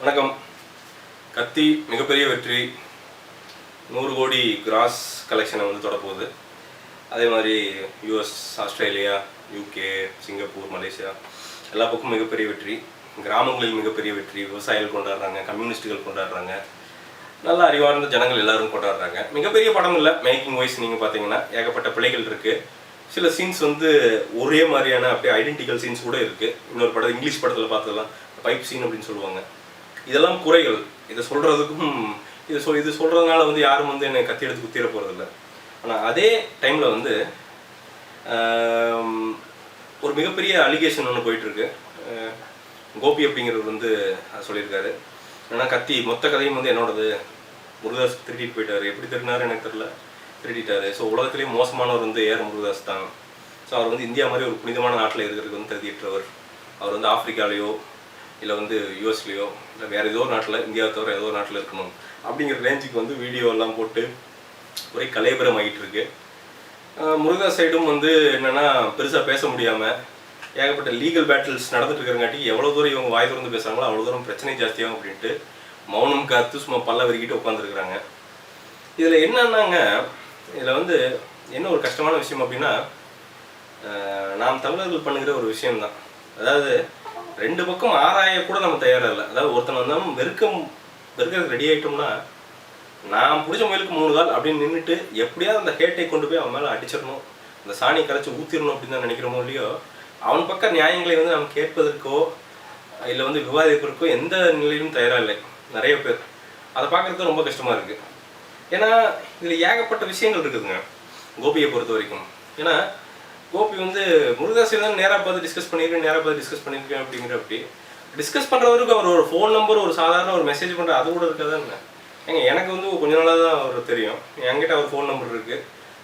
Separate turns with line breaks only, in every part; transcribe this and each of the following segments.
வணக்கம். கத்தி மிகப்பெரிய வெற்றி, 100 கோடி கிராஸ் கலெக்ஷனை வந்து தொடப்போகுது. அதே மாதிரி US, Australia, UK, Singapore, Malaysia எல்லா பக்கமும் மிகப்பெரிய வெற்றி. கிராமங்களில் மிகப்பெரிய வெற்றி. விவசாயிகள் கொண்டாடுறாங்க, கம்யூனிஸ்ட்டுகள் கொண்டாடுறாங்க, நல்ல அறிவார்ந்த ஜனங்கள் எல்லாரும் கொண்டாடுறாங்க. மிகப்பெரிய படம் இல்லை, மேக்கிங் வைஸ் நீங்கள் பார்த்தீங்கன்னா ஏகப்பட்ட பிழைகள் இருக்குது. சில சீன்ஸ் வந்து ஒரே மாதிரியான அப்படியே ஐடென்டிக்கல் சீன்ஸ் கூட இருக்குது. இன்னொரு படம் இங்கிலீஷ் படத்தில் பார்த்ததெல்லாம் பைப் சீன் அப்படின்னு சொல்லுவாங்க. இதெல்லாம் குறைகள். இதை சொல்கிறதுக்கும் இது சொல்கிறதுனால வந்து யாரும் வந்து என்னை கத்தி எடுத்து குத்திட போகிறதில்ல. ஆனால் அதே டைமில் வந்து ஒரு மிகப்பெரிய அலிகேஷன் ஒன்று போயிட்டுருக்கு. கோபி அப்படிங்கிறவர் வந்து அது சொல்லியிருக்காரு. ஏன்னா கத்தி மொத்த கதையும் வந்து என்னோடது, முருகதாஸ் திருடிட்டு போயிட்டார். எப்படி திருடினாரு எனக்கு தெரியல, திருடிட்டாரு. ஸோ உலகத்திலேயே மோசமானவர் வந்து ஏஆர் முருகதாஸ் தான். ஸோ அவர் வந்து இந்தியா மாதிரி ஒரு புனிதமான நாட்டில் இருக்கிறதுக்கு வந்து தகுதியற்றவர். அவர் வந்து ஆப்பிரிக்காலேயோ இல்லை வந்து யூஎஸ்லேயோ இல்லை வேறு ஏதோ ஒரு நாட்டில், இந்தியாவை தவிர ஏதோ ஒரு நாட்டில் இருக்கணும் அப்படிங்கிற ரேஞ்சுக்கு வந்து வீடியோ எல்லாம் போட்டு ஒரே கலைபரம் ஆகிட்டு இருக்கு. முருகதாஸ் சைடும் வந்து என்னென்னா பெருசாக பேச முடியாமல் ஏகப்பட்ட லீகல் பேட்டில்ஸ் நடந்துட்டு இருக்கிறங்காட்டி எவ்வளோ தூரம் இவங்க வாய் திறந்து பேசுகிறாங்களோ அவ்வளோ தூரம் பிரச்சனை ஜாஸ்தியாகும் அப்படின்ட்டு மௌனம் காத்து சும்மா பல்ல வெறிக்கிட்டு உட்காந்துருக்குறாங்க. இதில் என்னன்னாங்க, இதில் வந்து என்ன ஒரு கஷ்டமான விஷயம் அப்படின்னா, நாம் தமிழர்கள் பண்ணுகிற ஒரு விஷயம்தான். அதாவது ரெண்டு பக்கம் ஆராய கூட நம்ம தயாராக இல்லை. அதாவது ஒருத்தனை வந்தாலும் வெறுக்கிறதுக்கு ரெடி ஆகிட்டோம்னா, நான் பிடிச்ச முயலுக்கு 3 கால் அப்படின்னு நின்றுட்டு எப்படியாவது அந்த ஹேட்டை கொண்டு போய் அவன் மேலே அடிச்சிடணும், அந்த சாணி கரைச்சி ஊற்றிடணும் அப்படின்னு தான் நினைக்கிறோமோ இல்லையோ, அவன் பக்கம் நியாயங்களை வந்து நம்ம கேட்பதற்கோ இல்லை வந்து விவாதிப்பதற்கோ எந்த நிலையிலும் தயாராக இல்லை நிறைய பேர். அதை பார்க்குறது ரொம்ப கஷ்டமாக இருக்குது. ஏன்னா இதில் ஏகப்பட்ட விஷயங்கள் இருக்குதுங்க கோபியை பொறுத்த வரைக்கும். ஏன்னா கோபி வந்து முருகதாஸ் தான் நேராக பார்த்து டிஸ்கஸ் பண்ணியிருக்கேன் அப்படிங்கிற அப்படி டிஸ்கஸ் பண்ணுறவருக்கு அவர் ஒரு ஃபோன் நம்பர், ஒரு சாதாரண ஒரு மெசேஜ் பண்ணுற அது கூட இருக்காதான். ஏங்க எனக்கு வந்து கொஞ்ச நாளாக தான் அவர் தெரியும். என்கிட்ட அவர் ஃபோன் நம்பர் இருக்குது.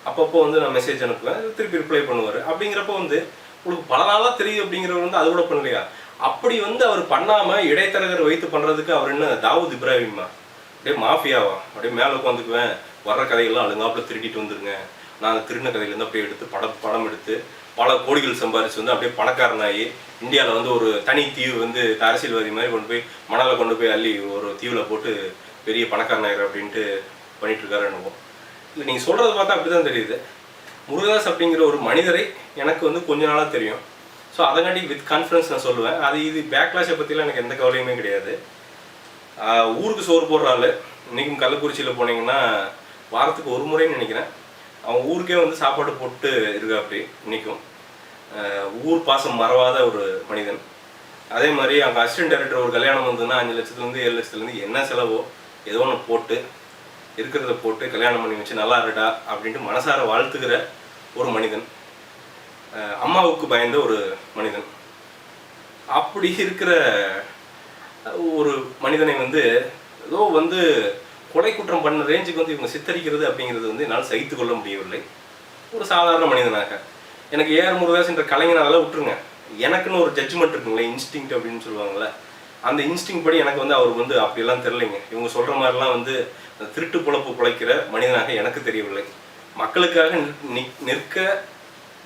அப்பப்போ வந்து நான் மெசேஜ் அனுப்புவேன், திருப்பி ரிப்ளை பண்ணுவார். அப்படிங்கிறப்போ வந்து உங்களுக்கு பல நாளாக தெரியும் அப்படிங்கிறவர் வந்து அது கூட பண்ணலையா? அப்படி வந்து அவர் பண்ணாமல் இடைத்தரகர் வைத்து பண்ணுறதுக்கு அவர் என்ன தாவூத் இப்ராஹிமா, அப்படியே மாஃபியாவா? அப்படியே மேலே உட்காந்துக்குவேன், வர்ற கதையெல்லாம் அழுங்காப்பில் திருடிட்டு வந்துருங்க, நான் திருடின கதையிலேருந்து அப்படியே எடுத்து படம் எடுத்து பல கோடிகள் சம்பாரிச்சு வந்து அப்படியே பணக்காரனாகி இந்தியாவில் வந்து ஒரு தனி தீவு வந்து அரசியல்வாதி மாதிரி கொண்டு போய் மணலை கொண்டு போய் அள்ளி ஒரு தீவில் போட்டு பெரிய பணக்காரனாயிரம் அப்படின்ட்டு பண்ணிட்டு இருக்காரு என்னவோ. இல்லை நீங்கள் சொல்கிறத பார்த்தா அப்படி தான் தெரியுது. முருகதாஸ் அப்படிங்கிற ஒரு மனிதரை எனக்கு வந்து கொஞ்ச நாளாக தெரியும். ஸோ அதங்காட்டி வித் கான்ஃபிடன்ஸ் நான் சொல்லுவேன். இது பேக்லாஷை பற்றிலாம் எனக்கு எந்த கவலையுமே கிடையாது. ஊருக்கு சோறு போடுற ஆள். இன்றைக்கும் கள்ளக்குறிச்சியில் போனீங்கன்னா வாரத்துக்கு ஒரு முறைன்னு நினைக்கிறேன், அவன் ஊருக்கே வந்து சாப்பாடு போட்டு இருக்கா. அப்படி இன்றைக்கும் ஊர் பாசம் மறவாத ஒரு மனிதன். அதே மாதிரி அவங்க அசிஸ்டன்ட் டைரக்டர் ஒரு கல்யாணம் வந்ததுன்னா 5 லட்சத்துலேருந்து 7 லட்சத்துலேருந்து என்ன செலவோ ஏதோ ஒன்று போட்டு இருக்கிறத போட்டு கல்யாணம் பண்ணி வச்சு நல்லா இருடா அப்படின்ட்டு மனசார வாழ்த்துக்கிற ஒரு மனிதன். அம்மாவுக்கு பயந்த ஒரு மனிதன். அப்படி இருக்கிற ஒரு மனிதனை வந்து ஏதோ வந்து கொலை குற்றம் பண்ண ரேஞ்சுக்கு வந்து இவங்க சித்தரிக்கிறது அப்படிங்கிறது வந்து என்னால் சகித்து கொள்ள முடியவில்லை. ஒரு சாதாரண மனிதனாக எனக்கு ஏஆர் முருகதாஸ் என்ற கலைஞன் அதெல்லாம் விட்டுருங்க. எனக்குன்னு ஒரு ஜட்ஜ்மெண்ட் இருக்குங்களே, இன்ஸ்டிங் அப்படின்னு சொல்லுவாங்கள்ல, அந்த இன்ஸ்டிங் படி எனக்கு வந்து அவர் வந்து அப்படியெல்லாம் தெரியலைங்க. இவங்க சொல்கிற மாதிரிலாம் வந்து திருட்டு பொழப்பு பிழைக்கிற மனிதனாக எனக்கு தெரியவில்லை. மக்களுக்காக நிற்க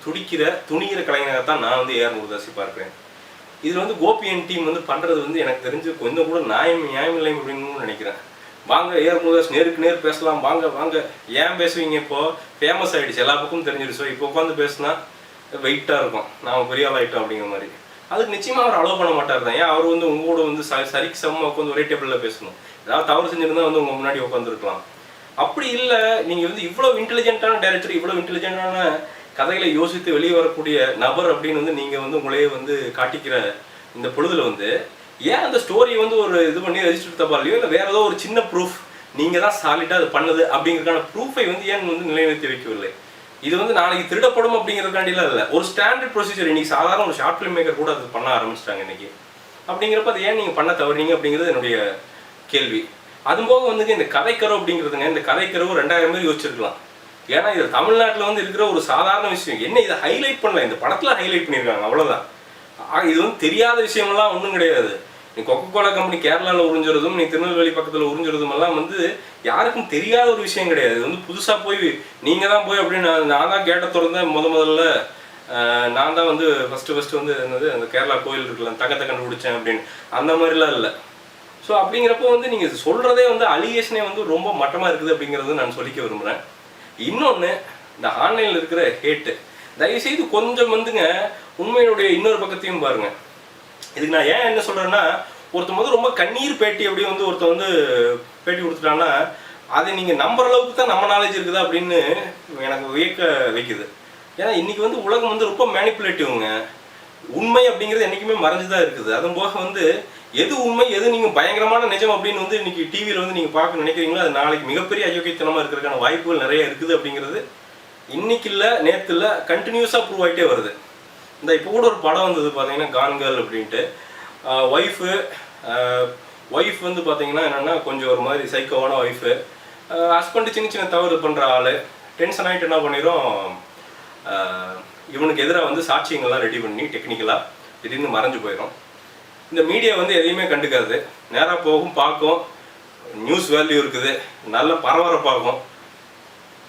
துணிகிற கலைஞராகத்தான் நான் வந்து ஏஆர் முருகதாஸை பார்க்குறேன். இதில் வந்து கோபியன் டீம் வந்து பண்ணுறது வந்து எனக்கு தெரிஞ்சு கொஞ்சம் கூட நியாயம் இல்லை அப்படின்னு நினைக்கிறேன். வாங்க ஏஆர் முருகதாஸ் நேருக்கு நேர் பேசலாம், வாங்க ஏன் பேசுவீங்க? இப்போது ஃபேமஸ் ஆகிடுச்சு, எல்லா பக்கமும் தெரிஞ்சிடுச்சோ. இப்போ உட்காந்து பேசுனா வெயிட்டாக இருக்கும், நாம் பெரிய ஆள் ஆகிட்டோம் அப்படிங்கிற மாதிரி. அதுக்கு நிச்சயமாக அவர் அலோவ் பண்ண மாட்டார் தான். ஏன் அவர் வந்து உங்களோட வந்து சரிக்கு சமமாக உட்காந்து ஒரே டேபிளில் பேசணும்? ஏதாவது தவறு செஞ்சுருந்தா வந்து உங்கள் முன்னாடி உட்காந்துருக்கலாம். அப்படி இல்லை, நீங்கள் வந்து இவ்வளோ இன்டெலிஜென்ட்டான டைரக்டர், இவ்வளோ இன்டெலிஜென்ட்டான கதைகளை யோசித்து வெளியே வரக்கூடிய நபர் அப்படின்னு வந்து நீங்கள் வந்து உங்களையே வந்து காட்டிக்கிற இந்த பொழுதில் வந்து ஏன் அந்த ஸ்டோரியை வந்து ஒரு இது பண்ணி ரெஜிஸ்டர் தப்பாலையோ இல்லை வேறு ஏதோ ஒரு சின்ன ப்ரூஃப் நீங்கள் தான் சாலிட்டாக அது பண்ணுது அப்படிங்கிறதுக்கான ப்ரூஃபை வந்து ஏன் வந்து நிலைநிறுத்தி வைக்கவில்லை? இது வந்து நாளைக்கு திருடப்படும் அப்படிங்கிறதுக்காண்டிலாம் இல்லை, ஒரு ஸ்டாண்டர்ட் ப்ரொசீஜர். இன்றைக்கி சாதாரண ஒரு ஷார்ட் ஃபிலிம் மேக்கர் கூட அது பண்ண ஆரம்பிச்சிட்டாங்க இன்றைக்கி. அப்படிங்கிறப்ப அது ஏன் நீங்கள் பண்ண தவறீங்க அப்படிங்கிறது என்னுடைய கேள்வி. அதுபோக வந்து இந்த கதைக்கரவு அப்படிங்கிறதுங்க, இந்த கதைக்கரவு 2000 பேர் யோசிச்சிருக்கலாம். ஏன்னா இது தமிழ்நாட்டில் வந்து இருக்கிற ஒரு சாதாரண விஷயம். என்ன இதை ஹைலைட் பண்ணல, இந்த படத்தில் ஹைலைட் பண்ணியிருக்காங்க, அவ்வளோதான். இது வந்து தெரியாத விஷயமெல்லாம் ஒன்றும் கிடையாது. நீ கொக்கோகோலா கம்பெனி கேரளாவில் உறிஞ்சுறதும், நீ திருநெல்வேலி பக்கத்தில் உறிஞ்சுறதும் எல்லாம் வந்து யாருக்கும் தெரியாத ஒரு விஷயம் கிடையாது. இது வந்து புதுசாக போய் நீங்கள் தான் போய் அப்படின்னு நான் தான் கேட்ட திறந்தேன் முதல்ல, நான் தான் வந்து ஃபஸ்ட்டு வந்து என்னது அந்த கேரளா கோயில் இருக்குல்ல, தங்கத்தை கண்டுபிடிச்சேன் அப்படின்னு, அந்த மாதிரிலாம் இல்லை. ஸோ அப்படிங்கிறப்போ வந்து நீங்கள் சொல்கிறதே வந்து அலிகேஷனே வந்து ரொம்ப மட்டமாக இருக்குது அப்படிங்கிறது நான் சொல்லிக்க விரும்புகிறேன். இன்னொன்று, இந்த ஆன்லைனில் இருக்கிற ஹேட்டு தயவுசெய்து கொஞ்சம் வந்துங்க உண்மையினுடைய இன்னொரு பக்கத்தையும் பாருங்க. இதுக்கு நான் ஏன் என்ன சொல்கிறேன்னா, ஒருத்தர் வந்து ரொம்ப கண்ணீர் பேட்டி அப்படி வந்து ஒருத்தர் வந்து பேட்டி கொடுத்துட்டாங்கன்னா அதை நீங்கள் நம்புற அளவுக்கு தான் நம்ம நாலேஜ் இருக்குதா அப்படின்னு எனக்கு வியக்க வைக்குது. ஏன்னா இன்றைக்கி வந்து உலகம் வந்து ரொம்ப மேனிப்புலேட்டிவ்ங்க. உண்மை அப்படிங்கிறது என்றைக்குமே மறைஞ்சு தான் இருக்குது. அதுவும் போக வந்து எது உண்மை எது நீங்கள் பயங்கரமான நிஜம் அப்படின்னு வந்து இன்றைக்கி டிவியில் வந்து நீங்கள் பார்க்க நினைக்கிறீங்களோ அது நாளைக்கு மிகப்பெரிய அயோக்கியத்தனமாக இருக்கிறதுக்கான வாய்ப்புகள் நிறைய இருக்குது அப்படிங்கிறது இன்னைக்கு இல்லை நேற்று இல்லை கண்டினியூஸாக ப்ரூவ் ஆகிட்டே வருது. இந்த இப்போ கூட ஒரு படம் வந்தது பார்த்தீங்கன்னா கான் கேர்ள் அப்படின்ட்டு. ஒய்ஃப் வந்து பார்த்தீங்கன்னா என்னென்னா கொஞ்சம் ஒரு மாதிரி சைக்கோவான ஒய்ஃபு. ஹஸ்பண்டு சின்ன சின்ன தவறு பண்ணுற ஆள். டென்ஷன் ஆகிட்டு என்ன பண்ணிடும், இவனுக்கு எதிராக வந்து சாட்சியங்கள்லாம் ரெடி பண்ணி டெக்னிக்கலாக திடீர்னு மறைஞ்சு போயிடும். இந்த மீடியா வந்து எதையுமே கண்டுக்காது. நேராக போகும், பார்க்கும், நியூஸ் வேல்யூ இருக்குது, நல்ல பரபரப்பாகும்,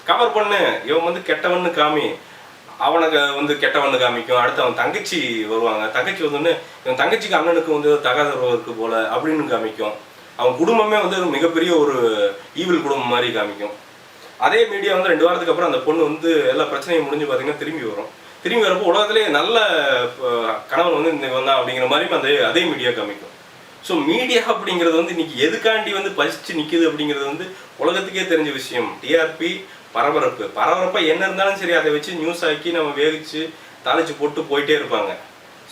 கவர் பண்ணு, இவன் வந்து கெட்டவன்னு காமி, அவனுக்கு வந்து கெட்டவன்னு காமிக்கும். அடுத்து அவன் தங்கச்சி வருவாங்க, தங்கச்சி வந்து இவன் தங்கச்சிக்கு அண்ணனுக்கு வந்து தகாதரவு இருக்கு போல அப்படின்னு காமிக்கும். அவன் குடும்பமே வந்து மிகப்பெரிய ஒரு ஈவில் குடும்பம் மாதிரி காமிக்கும். அதே மீடியா வந்து 2 வாரத்துக்கு அப்புறம் அந்த பொண்ணு வந்து எல்லா பிரச்சனையும் முடிஞ்சு பார்த்தீங்கன்னா திரும்பி வரும். திரும்பி வரப்போ உலகத்திலேயே நல்ல கணவன் வந்து இந்த வந்தான் அப்படிங்கிற மாதிரி அதே மீடியா காமிக்கும். ஸோ மீடியா அப்படிங்கிறது வந்து இன்னைக்கு எதுக்காண்டி வந்து பசிச்சு நிற்குது அப்படிங்கிறது வந்து உலகத்துக்கே தெரிஞ்ச விஷயம். டிஆர்பி, பரபரப்பாக என்ன இருந்தாலும் சரி அதை வச்சு நியூஸ் ஆக்கி நம்ம வேவிச்சு தாளிச்சு போட்டு போயிட்டே இருப்பாங்க.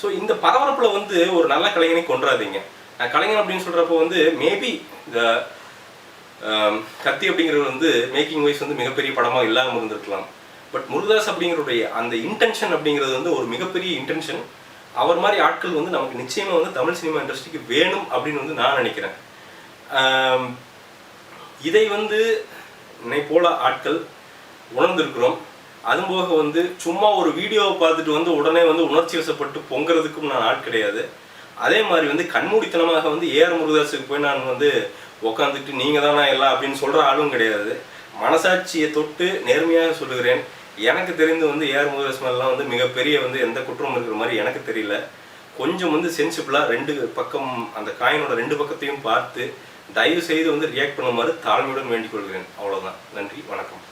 ஸோ இந்த பரபரப்பில் வந்து ஒரு நல்ல கலைஞனை கொண்டாதீங்க. கலைஞன் அப்படின்னு சொல்கிறப்போ வந்து மேபி இந்த கத்தி அப்படிங்கிறது வந்து மேக்கிங் வைஸ் வந்து மிகப்பெரிய படமாக இல்லாமல் இருந்திருக்கலாம். பட் முருகதாஸ் அப்படிங்கிறடைய அந்த இன்டென்ஷன் அப்படிங்கிறது வந்து ஒரு மிகப்பெரிய இன்டென்ஷன். அவர் மாதிரி ஆட்கள் வந்து நமக்கு நிச்சயமாக வந்து தமிழ் சினிமா இண்டஸ்ட்ரிக்கு வேணும் அப்படின்னு வந்து நான் நினைக்கிறேன். இதை வந்து என்னை போல ஆட்கள் உணர்ந்திருக்கிறோம். அதுபோக வந்து சும்மா ஒரு வீடியோவை பார்த்துட்டு வந்து உடனே வந்து உணர்ச்சி வசப்பட்டு பொங்குறதுக்கும் நான் ஆள் கிடையாது. அதே மாதிரி வந்து கண்மூடித்தனமாக வந்து ஏஆர் முருகதாஸுக்கு போய் நான் வந்து உட்காந்துட்டு நீங்கள் தானே எல்லாம் அப்படின்னு சொல்கிற ஆளும் கிடையாது. மனசாட்சியை தொட்டு நேர்மையாக சொல்லுகிறேன். எனக்கு தெரிந்து வந்து ஏஆர் முருகதாஸ் மேலாம் வந்து மிகப்பெரிய வந்து எந்த குற்றமும் இருக்கிற மாதிரி எனக்கு தெரியல. கொஞ்சம் வந்து சென்சிபிளாக 2 பக்கம் அந்த காயினோட 2 பக்கத்தையும் பார்த்து தயவு செய்து வந்து ரியாக்ட் பண்ணுமாறு தாழ்மையுடன் வேண்டிக் கொள்கிறேன். அவ்வளோதான். நன்றி, வணக்கம்.